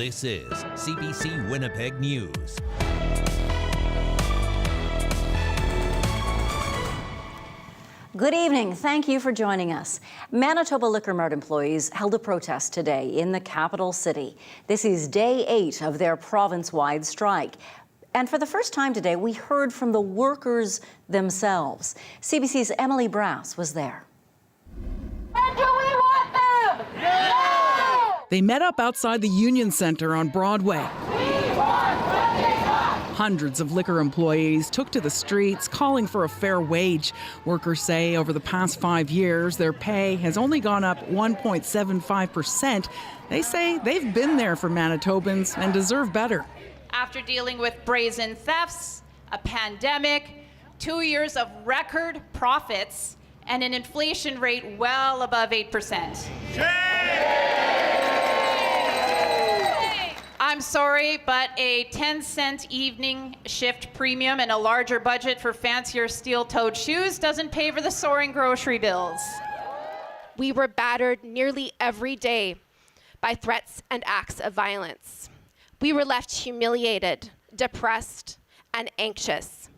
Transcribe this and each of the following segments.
This is CBC Winnipeg News. Good evening. Thank you for joining us. Manitoba Liquor Mart employees held a protest today in the capital city. This is day 8 of their province-wide strike. And for the first time today, we heard from the workers themselves. CBC's Emily Brass was there. And do we want them? No! They met up outside the Union Centre on Broadway. We want what they got! Hundreds of liquor employees took to the streets calling for a fair wage. Workers say over the past 5 years, their pay has only gone up 1.75%. They say they've been there for Manitobans and deserve better. After dealing with brazen thefts, a pandemic, 2 years of record profits, and an inflation rate well above 8%. I'm sorry, but a 10-cent evening shift premium and a larger budget for fancier steel-toed shoes doesn't pay for the soaring grocery bills. We were battered nearly every day by threats and acts of violence. We were left humiliated, depressed, and anxious.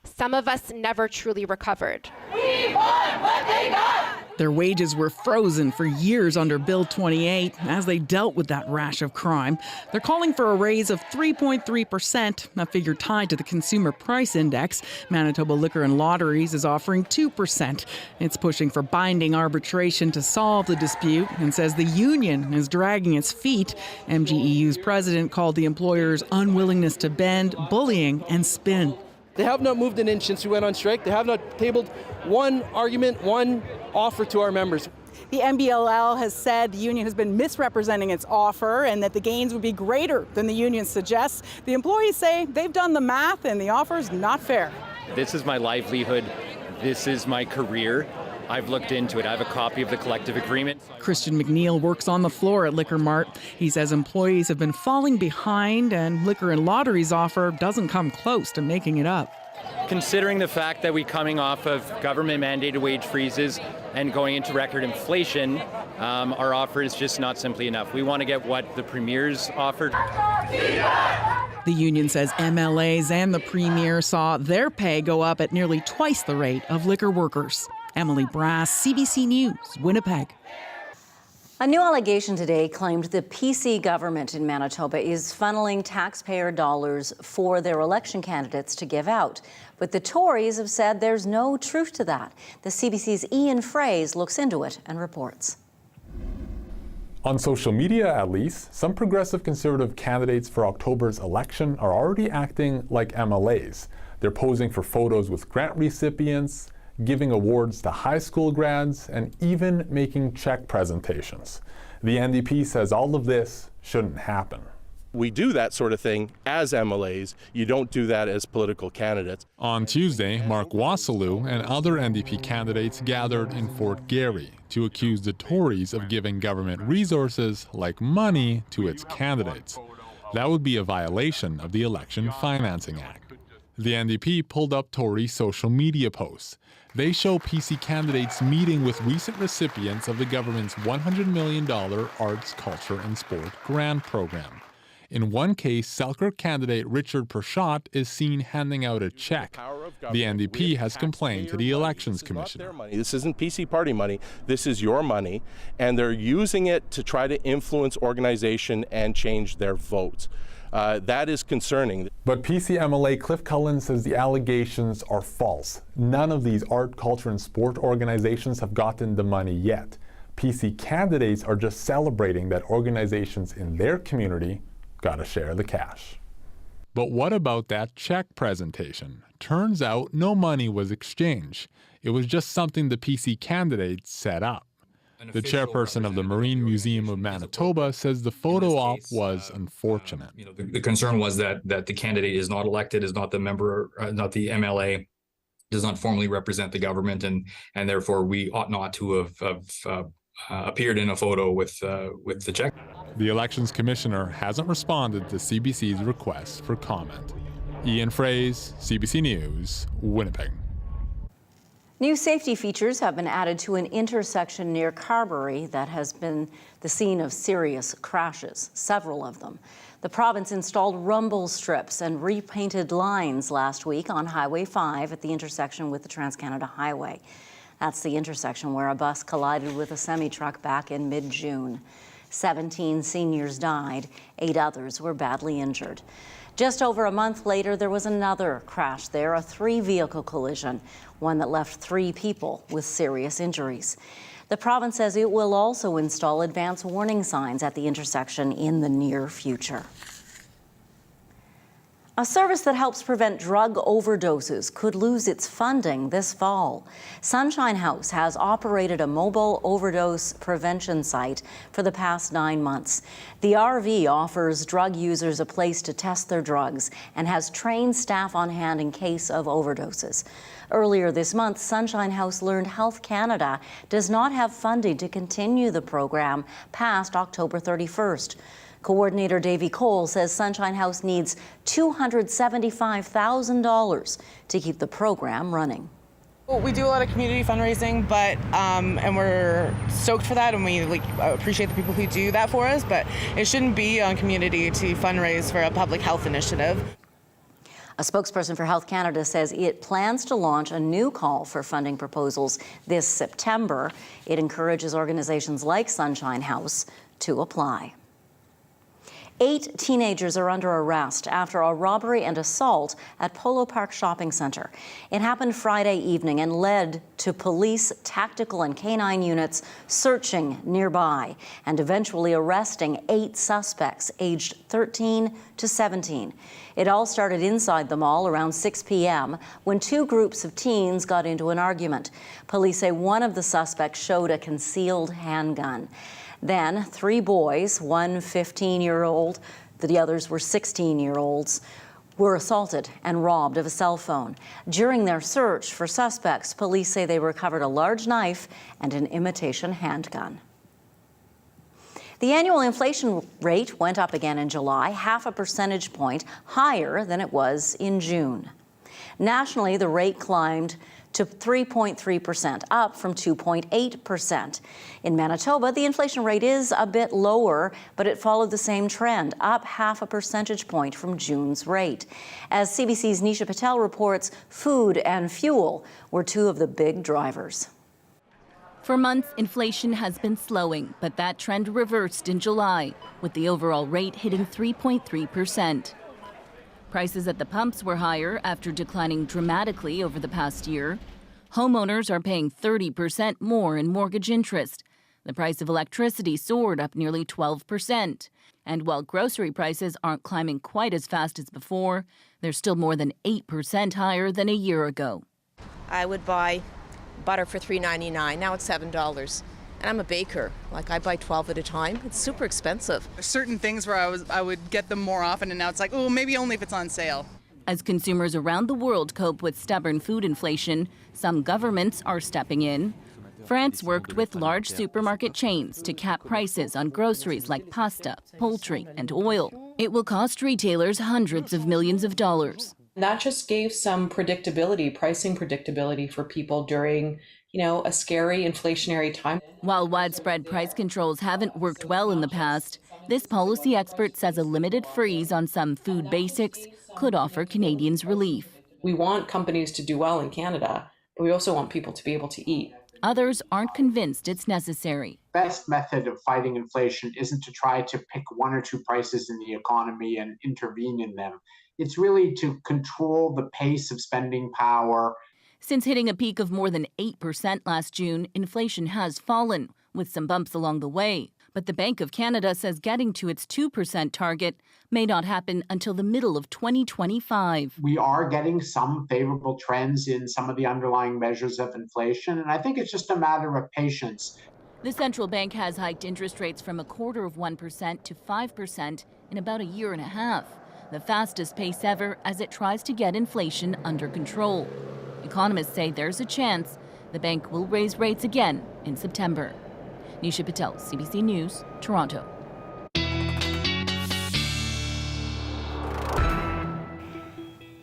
Some of us never truly recovered. We want what they got! Their wages were frozen for years under Bill 28 as they dealt with that rash of crime. They're calling for a raise of 3.3%, a figure tied to the Consumer Price Index. Manitoba Liquor and Lotteries is offering 2%. It's pushing for binding arbitration to solve the dispute and says the union is dragging its feet. MGEU's president called the employer's unwillingness to bend bullying and spin. They have not moved an inch since we went on strike. They have not tabled one argument, one offer to our members. The MBLL has said the union has been misrepresenting its offer and that the gains would be greater than the union suggests. The employees say they've done the math and the offer is not fair. This is my livelihood. This is my career. I've looked into it. I have a copy of the collective agreement. Christian McNeil works on the floor at Liquor Mart. He says employees have been falling behind and Liquor and Lotteries offer doesn't come close to making it up. Considering the fact that we're coming off of government-mandated wage freezes and going into record inflation, our offer is just not simply enough. We want to get what the premier's offered. The union says MLAs and the premier saw their pay go up at nearly twice the rate of liquor workers. Emily Brass, CBC News, Winnipeg. A new allegation today claimed the PC government in Manitoba is funneling taxpayer dollars for their election candidates to give out. But the Tories have said there's no truth to that. The CBC's Ian Fraze looks into it and reports. On social media, at least, some progressive Conservative candidates for October's election are already acting like MLAs. They're posing for photos with grant recipients, giving awards to high school grads, and even making check presentations. The NDP says all of this shouldn't happen. We do that sort of thing as MLAs. You don't do that as political candidates. On Tuesday, Mark Wasselu and other NDP candidates gathered in Fort Garry to accuse the Tories of giving government resources like money to its candidates. That would be a violation of the Election Financing Act. The NDP pulled up Tory social media posts. They show PC candidates meeting with recent recipients of the government's $100 million Arts, Culture and Sport grant program. In one case, Selkirk candidate Richard Pershott is seen handing out a check. The NDP has complained to the Elections Commission. This isn't PC party money. This is your money, and they're using it to try to influence organization and change their votes. That is concerning. But PC MLA Cliff Cullen says the allegations are false. None of these art, culture, and sport organizations have gotten the money yet. PC candidates are just celebrating that organizations in their community got to share the cash. But what about that check presentation? Turns out no money was exchanged. It was just something the PC candidates set up. The chairperson of the Marine Museum of Manitoba says the photo op was unfortunate. The concern was that the candidate is not elected, is not the member, not the MLA, does not formally represent the government, and therefore we ought not to have appeared in a photo with the check. The Elections Commissioner hasn't responded to CBC's request for comment. Ian Fraze, CBC News, Winnipeg. New safety features have been added to an intersection near Carberry that has been the scene of serious crashes, several of them. The province installed rumble strips and repainted lines last week on Highway 5 at the intersection with the Trans-Canada Highway. That's the intersection where a bus collided with a semi-truck back in mid-June. 17 seniors died, 8 others were badly injured. Just over a month later, there was another crash there, a 3-vehicle collision, one that left 3 people with serious injuries. The province says it will also install advance warning signs at the intersection in the near future. A service that helps prevent drug overdoses could lose its funding this fall. Sunshine House has operated a mobile overdose prevention site for the past 9 months. The RV offers drug users a place to test their drugs and has trained staff on hand in case of overdoses. Earlier this month, Sunshine House learned Health Canada does not have funding to continue the program past October 31st. Coordinator Davy Cole says Sunshine House needs $275,000 to keep the program running. We do a lot of community fundraising, but and we're stoked for that, and we appreciate the people who do that for us. But it shouldn't be on community to fundraise for a public health initiative. A spokesperson for Health Canada says it plans to launch a new call for funding proposals this September. It encourages organizations like Sunshine House to apply. 8 teenagers are under arrest after a robbery and assault at Polo Park shopping centre. It happened Friday evening and led to police tactical and canine units searching nearby and eventually arresting 8 suspects aged 13 to 17. It all started inside the mall around 6 p.m. when 2 groups of teens got into an argument. Police say one of the suspects showed a concealed handgun. Then 3 boys, one 15-year-old, the others were 16-year-olds, were assaulted and robbed of a cell phone. During their search for suspects, police say they recovered a large knife and an imitation handgun. The annual inflation rate went up again in July, 0.5 percentage point higher than it was in June. Nationally, the rate climbed to 3.3%, up from 2.8%. In Manitoba, the inflation rate is a bit lower, but it followed the same trend, up 0.5 percentage point from June's rate. As CBC's Nisha Patel reports, food and fuel were 2 of the big drivers. For months, inflation has been slowing, but that trend reversed in July, with the overall rate hitting 3.3%. Prices at the pumps were higher after declining dramatically over the past year. Homeowners are paying 30% more in mortgage interest. The price of electricity soared up nearly 12%. And while grocery prices aren't climbing quite as fast as before, they're still more than 8% higher than a year ago. I would buy butter for $3.99. Now it's $7. And I'm a baker. I buy 12 at a time. It's super expensive. There's certain things where I would get them more often, and now it's like, oh, maybe only if it's on sale. As consumers around the world cope with stubborn food inflation, some governments are stepping in. France worked with large supermarket chains to cap prices on groceries like pasta, poultry, and oil. It will cost retailers hundreds of millions of dollars. That just gave some predictability, pricing predictability for people during a scary inflationary time. While widespread price controls haven't worked well in the past, this policy expert says a limited freeze on some food basics could offer Canadians relief. We want companies to do well in Canada, but we also want people to be able to eat. Others aren't convinced it's necessary. Best method of fighting inflation isn't to try to pick 1 or 2 prices in the economy and intervene in them. It's really to control the pace of spending power. Since hitting a peak of more than 8% last June, inflation has fallen, with some bumps along the way. But the Bank of Canada says getting to its 2% target may not happen until the middle of 2025. We are getting some favorable trends in some of the underlying measures of inflation, and I think it's just a matter of patience. The central bank has hiked interest rates from 0.25% to 5% in about a year and a half, the fastest pace ever as it tries to get inflation under control. Economists say there's a chance the bank will raise rates again in September. Nisha Patel, CBC News, Toronto.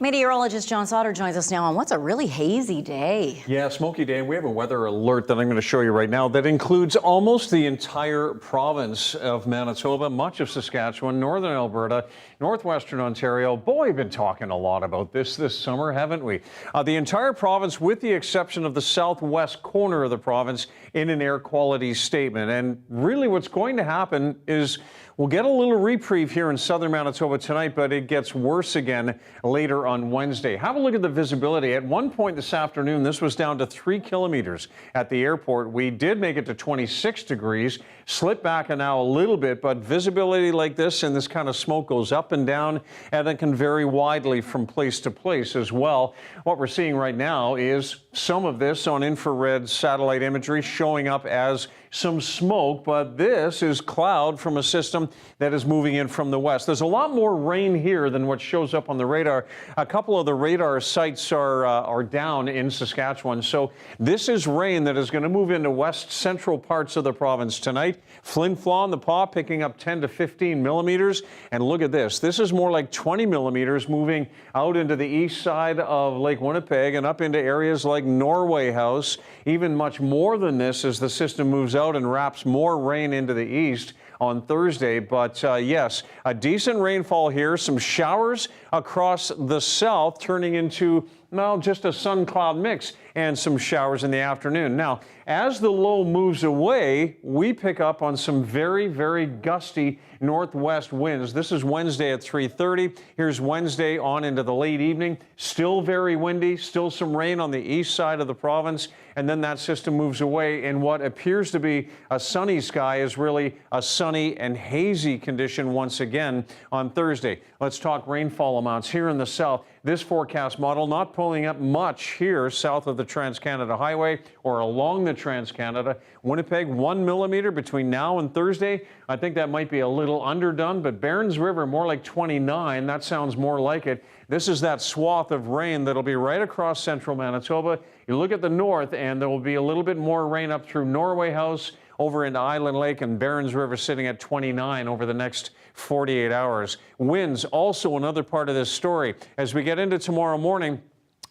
Meteorologist John Sauter joins us now on what's a really hazy day. Yeah, smoky day, and we have a weather alert that I'm going to show you right now that includes almost the entire province of Manitoba, much of Saskatchewan, northern Alberta, northwestern Ontario. Boy, we've been talking a lot about this summer, haven't we? The entire province, with the exception of the southwest corner of the province, in an air quality statement. And really what's going to happen is we'll get a little reprieve here in southern Manitoba tonight, but it gets worse again later on Wednesday. Have a look at the visibility. At one point this afternoon, this was down to 3 kilometers at the airport. We did make it to 26 degrees, slipped back now a little bit, but visibility like this and this kind of smoke goes up and down, and it can vary widely from place to place as well. What we're seeing right now is some of this on infrared satellite imagery showing up as some smoke, but this is cloud from a system that is moving in from the west. There's a lot more rain here than what shows up on the radar. A couple of the radar sites are down in Saskatchewan, so this is rain that is going to move into west central parts of the province tonight. Flin Flon, the Paw, picking up 10 to 15 millimeters, and look at this. This is more like 20 millimeters moving out into the east side of Lake Winnipeg and up into areas like Norway House. Even much more than this as the system moves out and wraps more rain into the east on Thursday. But yes, a decent rainfall here, some showers across the south turning into, well, just a sun cloud mix and some showers in the afternoon. Now, as the low moves away, we pick up on some very, very gusty northwest winds. This is Wednesday at 3:30. Here's Wednesday on into the late evening. Still very windy, still some rain on the east side of the province. And then that system moves away, and what appears to be a sunny sky is really a sunny and hazy condition once again on Thursday. Let's talk rainfall amounts here in the south. This forecast model not pulling up much here south of the Trans-Canada Highway or along the Trans-Canada. Winnipeg, 1 millimeter between now and Thursday. I think that might be a little underdone, but Barons River more like 29. That sounds more like it. This is that swath of rain that'll be right across central Manitoba. You look at the north, and there will be a little bit more rain up through Norway House, over into Island Lake, and Barons River sitting at 29 over the next 48 hours. Winds, also another part of this story. As we get into tomorrow morning,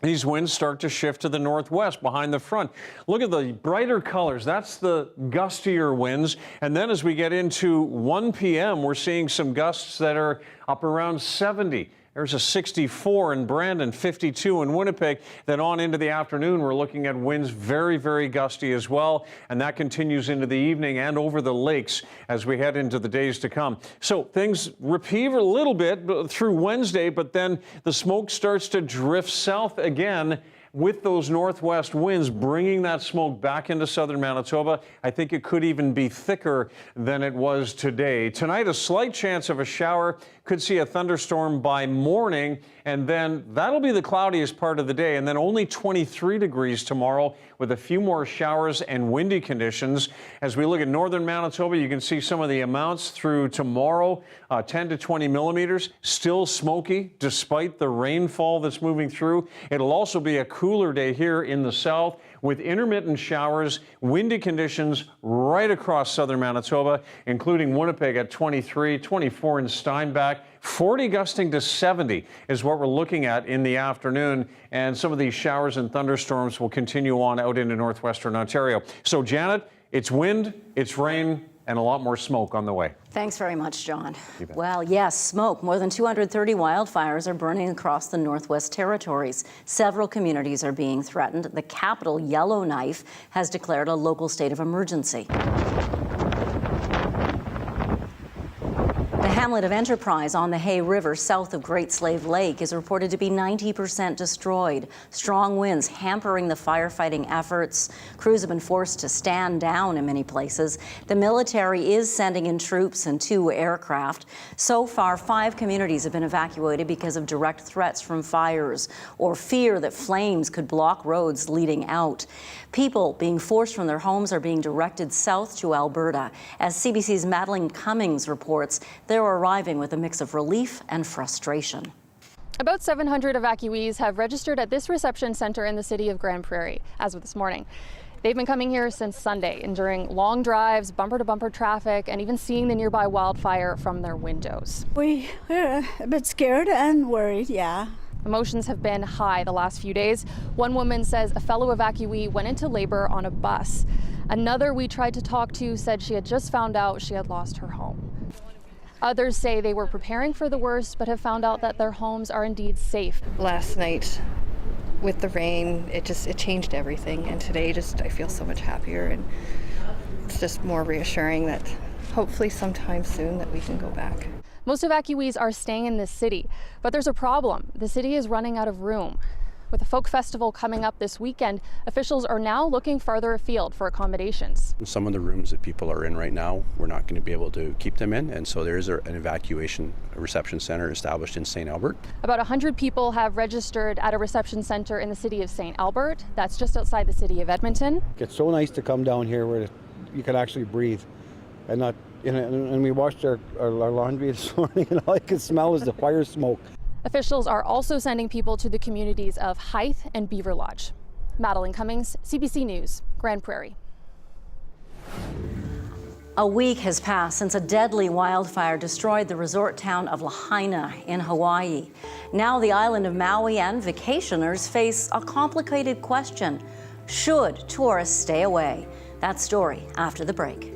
these winds start to shift to the northwest behind the front. Look at the brighter colors. That's the gustier winds. And then as we get into 1 p.m., we're seeing some gusts that are up around 70. There's a 64 in Brandon, 52 in Winnipeg. Then on into the afternoon, we're looking at winds very, very gusty as well. And that continues into the evening and over the lakes as we head into the days to come. So things reprieve a little bit through Wednesday, but then the smoke starts to drift south again with those northwest winds bringing that smoke back into southern Manitoba. I think it could even be thicker than it was today. Tonight, a slight chance of a shower. Could see a thunderstorm by morning, and then that'll be the cloudiest part of the day, and then only 23 degrees tomorrow with a few more showers and windy conditions. As we look at northern Manitoba, you can see some of the amounts through tomorrow, 10 to 20 millimeters, still smoky despite the rainfall that's moving through. It'll also be a cooler day here in the south with intermittent showers, windy conditions right across southern Manitoba, including Winnipeg at 23, 24 in Steinbach, 40 gusting to 70 is what we're looking at in the afternoon. And some of these showers and thunderstorms will continue on out into northwestern Ontario. So, Janet, it's wind, it's rain, and a lot more smoke on the way. Thanks very much, John. Well, yes, smoke. More than 230 wildfires are burning across the Northwest Territories. Several communities are being threatened. The capital, Yellowknife, has declared a local state of emergency. The hamlet of Enterprise on the Hay River south of Great Slave Lake is reported to be 90% destroyed. Strong winds hampering the firefighting efforts. Crews have been forced to stand down in many places. The military is sending in troops and 2 aircraft. So far, 5 communities have been evacuated because of direct threats from fires or fear that flames could block roads leading out. People being forced from their homes are being directed south to Alberta. As CBC's Madeline Cummings reports, they're arriving with a mix of relief and frustration. About 700 evacuees have registered at this reception center in the city of Grand Prairie as of this morning. They've been coming here since Sunday, enduring long drives, bumper-to-bumper traffic, and even seeing the nearby wildfire from their windows. We're a bit scared and worried, yeah. Emotions have been high the last few days. One woman says a fellow evacuee went into labor on a bus. Another we tried to talk to said she had just found out she had lost her home. Others say they were preparing for the worst, but have found out that their homes are indeed safe. Last night, with the rain, it changed everything. And today, I feel so much happier, and it's just more reassuring that hopefully sometime soon that we can go back. Most evacuees are staying in this city, but there's a problem. The city is running out of room. With the folk festival coming up this weekend, officials are now looking farther afield for accommodations. Some of the rooms that people are in right now, we're not going to be able to keep them in, and so there is an evacuation reception center established in St. Albert. About 100 people have registered at a reception center in the city of St. Albert. That's just outside the city of Edmonton. It's so nice to come down here where you can actually breathe and not. And we washed our laundry this morning, and all I could smell is the fire smoke. Officials are also sending people to the communities of Hythe and Beaver Lodge. Madeline Cummings, CBC News, Grand Prairie. A week has passed since a deadly wildfire destroyed the resort town of Lahaina in Hawaii. Now the island of Maui and vacationers face a complicated question. Should tourists stay away? That story after the break.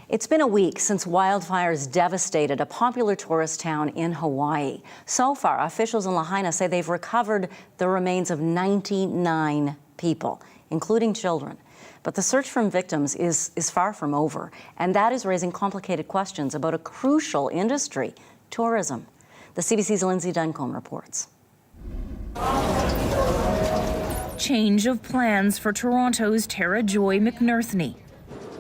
It's been a week since wildfires devastated a popular tourist town in Hawaii. So far, officials in Lahaina say they've recovered the remains of 99 people, including children. But the search for victims is far from over, and that is raising complicated questions about a crucial industry, tourism. The CBC's Lindsay Duncombe reports. Change of plans for Toronto's Tara Joy McNerthney.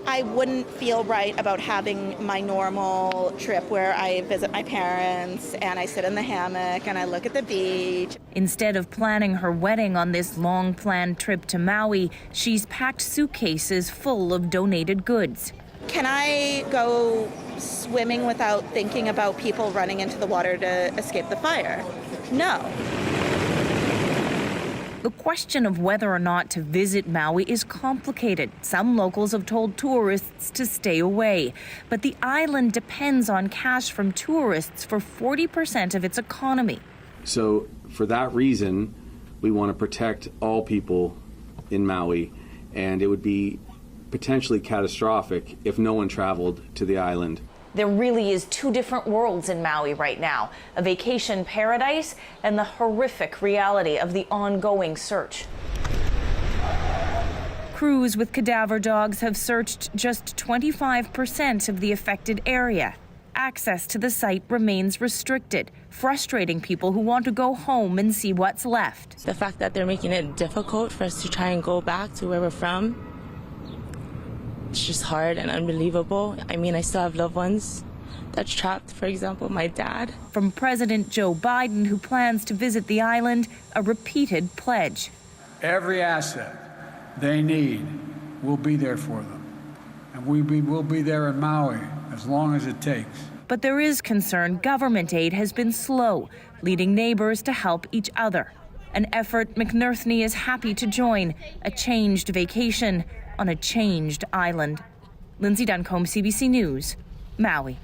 I wouldn't feel right about having my normal trip where I visit my parents and I sit in the hammock and I look at the beach. Instead of planning her wedding on this long-planned trip to Maui, she's packed suitcases full of donated goods. Can I go swimming without thinking about people running into the water to escape the fire? No. The question of whether or not to visit Maui is complicated. Some locals have told tourists to stay away, but the island depends on cash from tourists for 40% of its economy. So for that reason, we want to protect all people in Maui, and it would be potentially catastrophic if no one traveled to the island. There really is two different worlds in Maui right now, a vacation paradise and the horrific reality of the ongoing search. Crews with cadaver dogs have searched just 25% of the affected area. Access to the site remains restricted, frustrating people who want to go home and see what's left. The fact that they're making it difficult for us to try and go back to where we're from, it's just hard and unbelievable. I mean, I still have loved ones that's trapped, for example, my dad. From President Joe Biden, who plans to visit the island, a repeated pledge. Every asset they need, we'll be there for them. And we'll be there in Maui as long as it takes. But there is concern government aid has been slow, leading neighbors to help each other. An effort McNerthney is happy to join, a changed vacation on a changed island. Lindsay Duncombe, CBC News, Maui.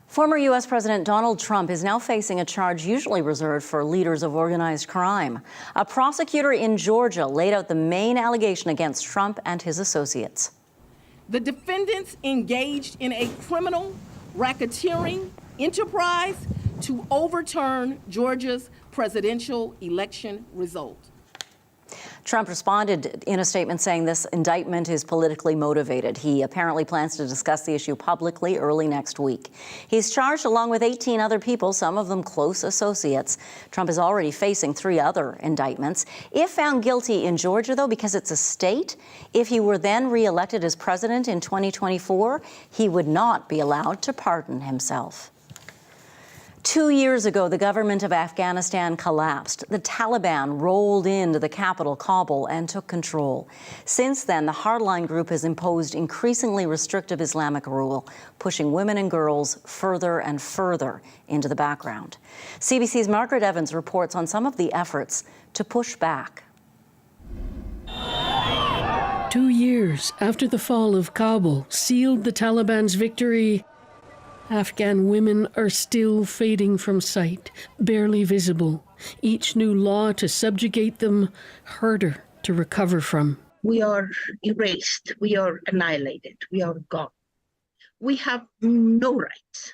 Former U.S. President Donald Trump is now facing a charge usually reserved for leaders of organized crime. A prosecutor in Georgia laid out the main allegation against Trump and his associates. The defendants engaged in a criminal racketeering enterprise to overturn Georgia's presidential election result. Trump responded in a statement saying this indictment is politically motivated. He apparently plans to discuss the issue publicly early next week. He's charged along with 18 other people, some of them close associates. Trump is already facing 3 other indictments. If found guilty in Georgia, though, because it's a state, if he were then reelected as president in 2024, he would not be allowed to pardon himself. 2 years ago, the government of Afghanistan collapsed. The Taliban rolled into the capital, Kabul, and took control. Since then, the hardline group has imposed increasingly restrictive Islamic rule, pushing women and girls further and further into the background. CBC's Margaret Evans reports on some of the efforts to push back. 2 years after the fall of Kabul sealed the Taliban's victory, Afghan women are still fading from sight, barely visible. Each new law to subjugate them harder to recover from. We are erased. We are annihilated. We are gone. We have no rights.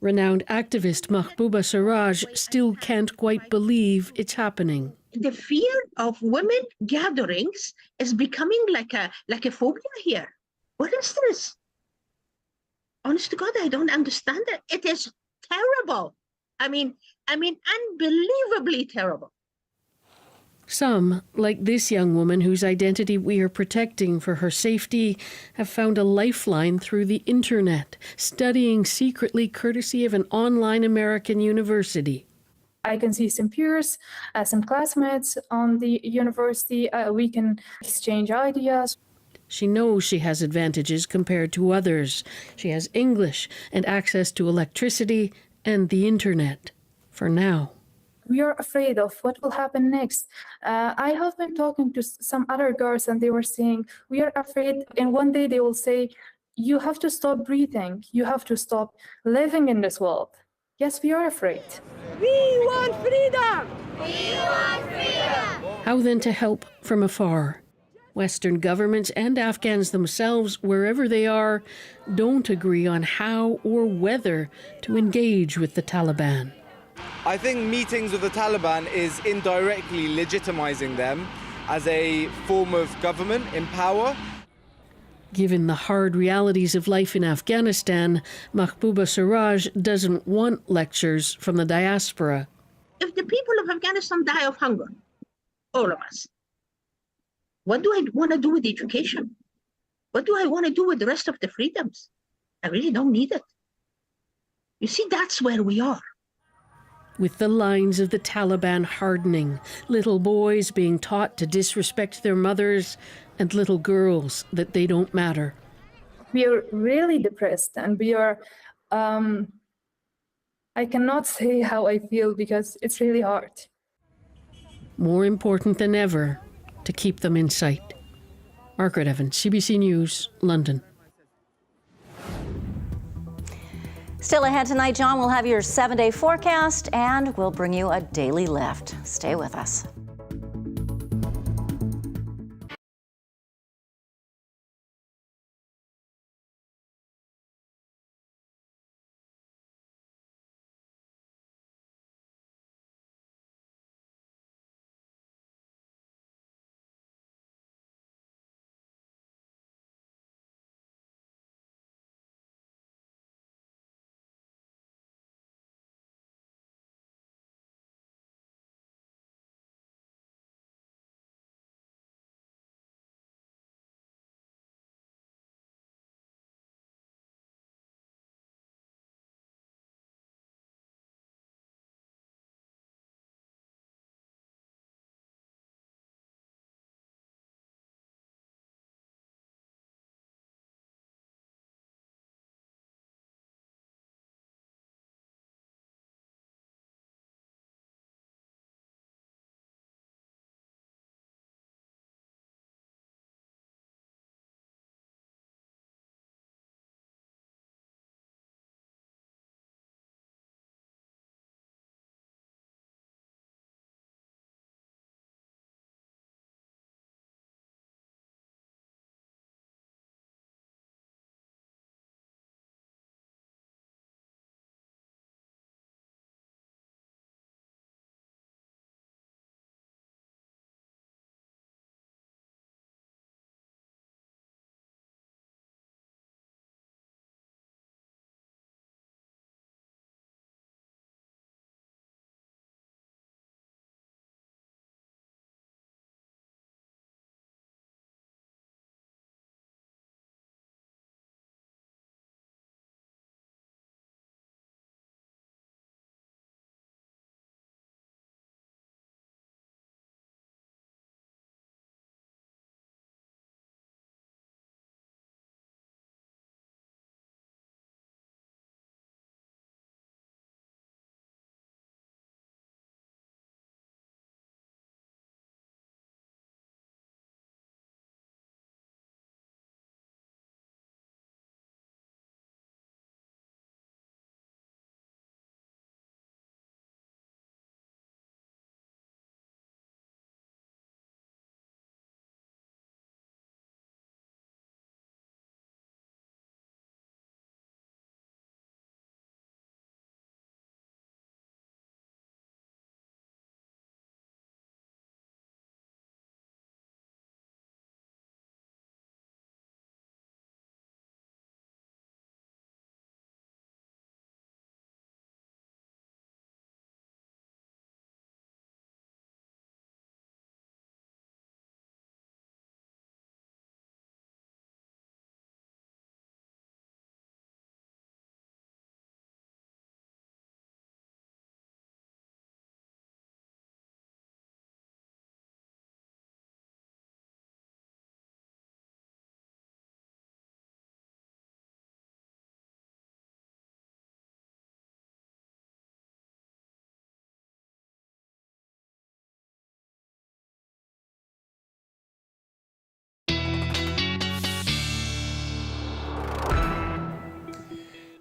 Renowned activist Mahbouba Siraj still can't quite believe it's happening. The fear of women gatherings is becoming like a phobia here. What is this? Honest to God, I don't understand it. It is terrible. I mean, unbelievably terrible. Some, like this young woman whose identity we are protecting for her safety, have found a lifeline through the internet, studying secretly courtesy of an online American university. I can see some peers, some classmates on the university. We can exchange ideas. She knows she has advantages compared to others. She has English and access to electricity and the internet, for now. We are afraid of what will happen next. I have been talking to some other girls and they were saying, we are afraid. And one day they will say, you have to stop breathing. You have to stop living in this world. Yes, we are afraid. We want freedom! We want freedom! How then to help from afar? Western governments and Afghans themselves, wherever they are, don't agree on how or whether to engage with the Taliban. I think meetings with the Taliban is indirectly legitimizing them as a form of government in power. Given the hard realities of life in Afghanistan, Mahbouba Siraj doesn't want lectures from the diaspora. If the people of Afghanistan die of hunger, all of us, what do I want to do with education? What do I want to do with the rest of the freedoms? I really don't need it. You see, that's where we are. With the lines of the Taliban hardening, little boys being taught to disrespect their mothers, and little girls that they don't matter. We are really depressed, and we are, I cannot say how I feel because it's really hard. More important than ever to keep them in sight. Margaret Evans, CBC News, London. Still ahead tonight, John will have your 7-day forecast and we'll bring you a daily lift. Stay with us.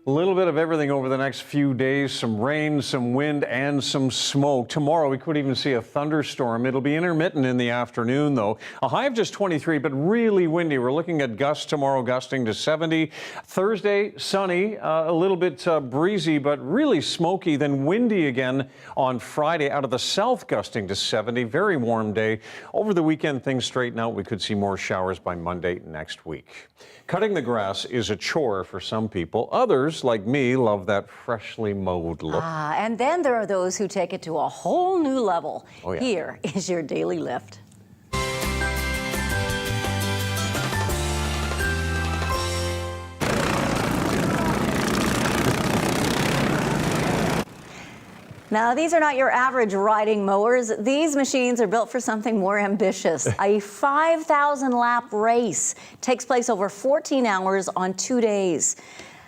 A little bit of everything over the next few days, some rain, some wind, and some smoke. Tomorrow, we could even see a thunderstorm. It'll be intermittent in the afternoon, though. A high of just 23, but really windy. We're looking at gusts tomorrow, gusting to 70. Thursday, sunny, a little bit breezy, but really smoky, then windy again on Friday. Out of the south, gusting to 70. Very warm day. Over the weekend, things straighten out. We could see more showers by Monday next week. Cutting the grass is a chore for some people. Others, like me, love that freshly mowed look. And then there are those who take it to a whole new level. Oh, yeah. Here is your daily lift. Now, these are not your average riding mowers. These machines are built for something more ambitious. A 5,000-lap race takes place over 14 hours on 2 days.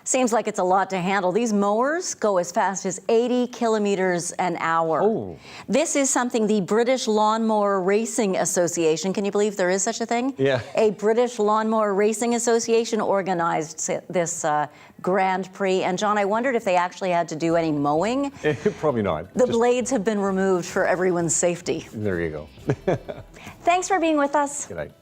Seems like it's a lot to handle. These mowers go as fast as 80 kilometers an hour. Oh. This is something the British Lawnmower Racing Association, can you believe there is such a thing? Yeah. A British Lawnmower Racing Association organized this Grand Prix. And John, I wondered if they actually had to do any mowing. Probably not. The blades have been removed for everyone's safety. There you go. Thanks for being with us. Good night.